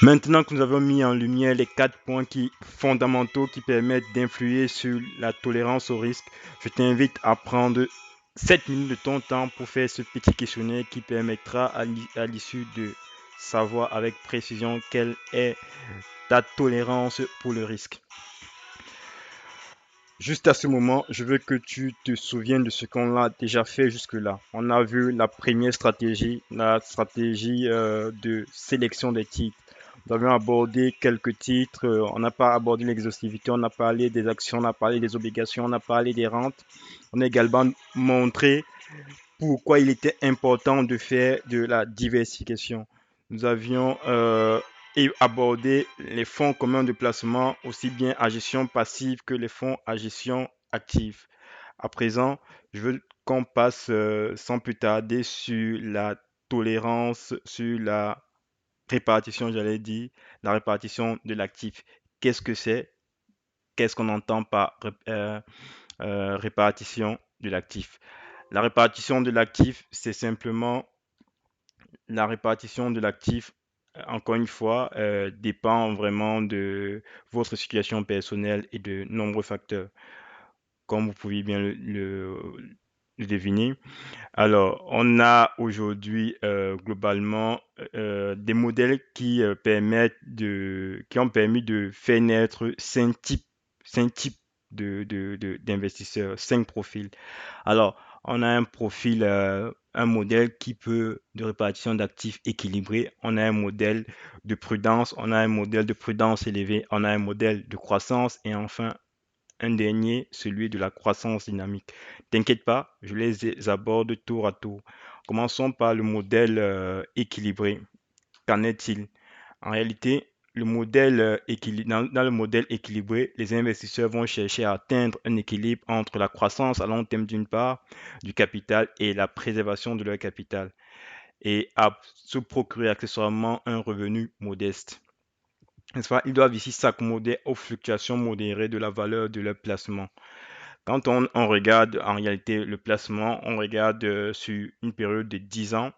Maintenant que nous avons mis en lumière les 4 points fondamentaux qui permettent d'influer sur la tolérance au risque, je t'invite à prendre 7 minutes de ton temps pour faire ce petit questionnaire qui permettra à l'issue de savoir avec précision quelle est ta tolérance pour le risque. Juste à ce moment, je veux que tu te souviennes de ce qu'on a déjà fait jusque-là. On a vu la première stratégie, la stratégie de sélection des titres. Nous avons abordé quelques titres, on n'a pas abordé l'exhaustivité, on a parlé des actions, on a parlé des obligations, on a parlé des rentes. On a également montré pourquoi il était important de faire de la diversification. Nous avions abordé les fonds communs de placement, aussi bien à gestion passive que les fonds à gestion active. À présent, je veux qu'on passe sans plus tarder sur la tolérance, sur la répartition, j'allais dire, la répartition de l'actif. Qu'est-ce que c'est? Qu'est-ce qu'on entend par répartition de l'actif? La répartition de l'actif, c'est simplement la répartition de l'actif, encore une fois, dépend vraiment de votre situation personnelle et de nombreux facteurs, comme vous pouvez bien le deviner. Alors, on a aujourd'hui globalement des modèles qui ont permis de faire naître cinq types d'investisseurs, 5 profils. Alors, on a un profil, un modèle de répartition d'actifs équilibré. On a un modèle de prudence. On a un modèle de prudence élevée. On a un modèle de croissance. Et enfin, un dernier, celui de la croissance dynamique. T'inquiète pas, je les aborde tour à tour. Commençons par le modèle équilibré. Qu'en est-il? En réalité, dans le modèle équilibré, les investisseurs vont chercher à atteindre un équilibre entre la croissance à long terme d'une part du capital et la préservation de leur capital et à se procurer accessoirement un revenu modeste. N'est-ce pas? Ils doivent ici s'accommoder aux fluctuations modérées de la valeur de leur placement. Quand on regarde en réalité le placement, on regarde sur une période de 10 ans,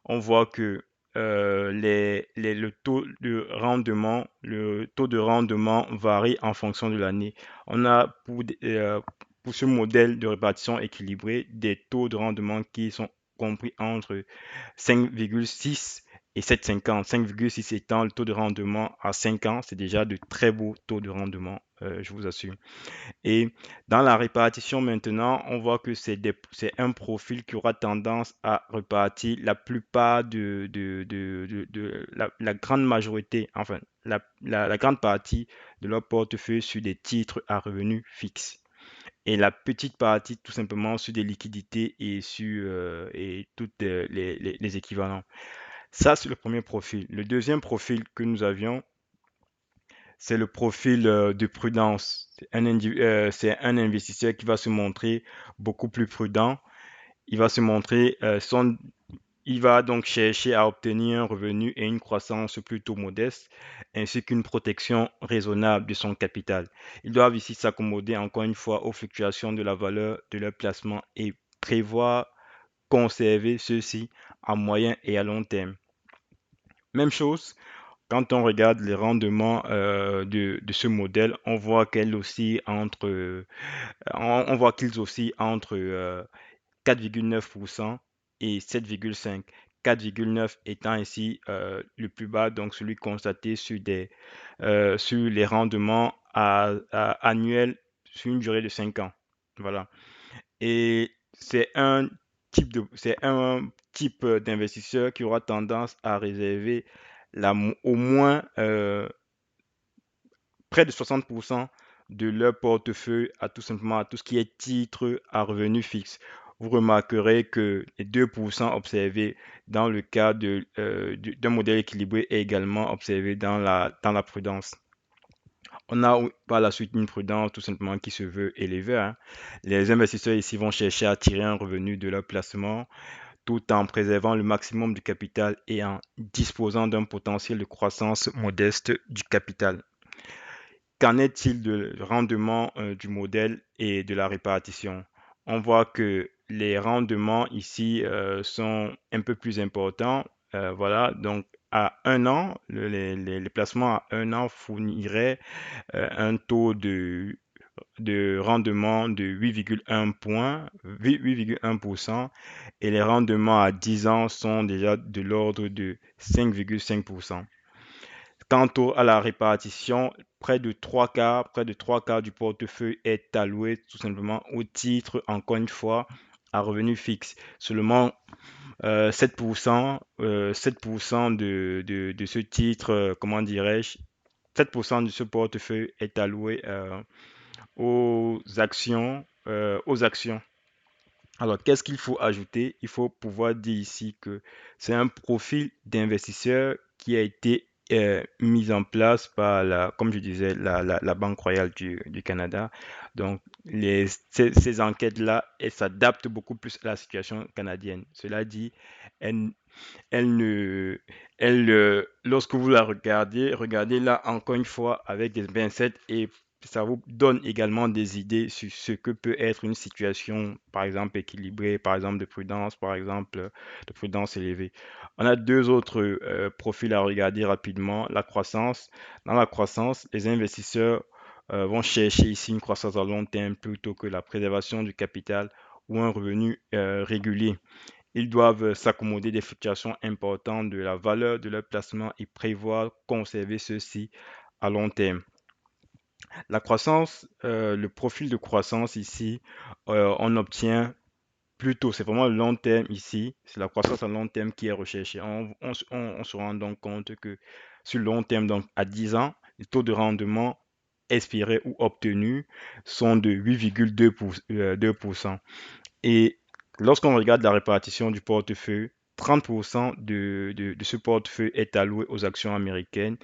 on voit que le taux de rendement varie en fonction de l'année. On a pour ce modèle de répartition équilibrée des taux de rendement qui sont compris entre 5,6 et 7,50. 5,6 étant le taux de rendement à 5 ans, c'est déjà de très beaux taux de rendement, je vous assure. Et dans la répartition maintenant, on voit que c'est un profil qui aura tendance à répartir la plupart la grande majorité, enfin la grande partie de leur portefeuille sur des titres à revenus fixes. Et la petite partie tout simplement sur des liquidités et toutes les équivalents. Ça, c'est le premier profil. Le deuxième profil que nous avions, c'est le profil de prudence. C'est un investisseur qui va se montrer beaucoup plus prudent. Il va se montrer, il va donc chercher à obtenir un revenu et une croissance plutôt modeste, ainsi qu'une protection raisonnable de son capital. Ils doivent ici s'accommoder encore une fois aux fluctuations de la valeur de leur placement et prévoir conserver ceux-ci à moyen et à long terme. Même chose, quand on regarde les rendements de ce modèle, on voit on voit qu'ils oscillent entre 4,9% et 7,5%. 4,9 étant ici le plus bas, donc celui constaté sur les rendements annuels sur une durée de 5 ans. Voilà. Et c'est un type d'investisseur qui aura tendance à réserver au moins près de 60% de leur portefeuille à tout simplement à tout ce qui est titre à revenu fixe. Vous remarquerez que les 2% observés dans le cas d'un modèle équilibré est également observé dans la prudence. On a par la suite une prudence tout simplement qui se veut élevée, hein. Les investisseurs ici vont chercher à tirer un revenu de leur placement tout en préservant le maximum du capital et en disposant d'un potentiel de croissance modeste du capital. Qu'en est-il du rendement du modèle et de la répartition? On voit que les rendements ici sont un peu plus importants. Voilà, donc à un an, les placements à un an fourniraient un taux de rendement de 8,1%, et les rendements à 10 ans sont déjà de l'ordre de 5,5%. À la répartition, près de trois quarts du portefeuille est alloué tout simplement au titre, encore une fois, à revenu fixe. Seulement 7% de ce titre, comment dirais-je, 7% de ce portefeuille est alloué aux actions. Alors, qu'est-ce qu'il faut ajouter? Il faut pouvoir dire ici que c'est un profil d'investisseur qui a été mis en place par comme je disais, la Banque royale du Canada. Donc, ces enquêtes-là, elles s'adaptent beaucoup plus à la situation canadienne. Cela dit, elles, elle ne, lorsque vous la regardez-la encore une fois avec des pincettes, et ça vous donne également des idées sur ce que peut être une situation, par exemple équilibrée, par exemple de prudence, par exemple de prudence élevée. On a deux autres profils à regarder rapidement. La croissance. Dans la croissance, les investisseurs vont chercher ici une croissance à long terme plutôt que la préservation du capital ou un revenu régulier. Ils doivent s'accommoder des fluctuations importantes de la valeur de leur placement et prévoir conserver ceux-ci à long terme. La croissance, le profil de croissance ici, on obtient plutôt, c'est vraiment le long terme ici, c'est la croissance à long terme qui est recherchée. On se rend donc compte que sur le long terme, donc à 10 ans, les taux de rendement expirés ou obtenus sont de 8,2%. Et lorsqu'on regarde la répartition du portefeuille, 30% de ce portefeuille est alloué aux actions américaines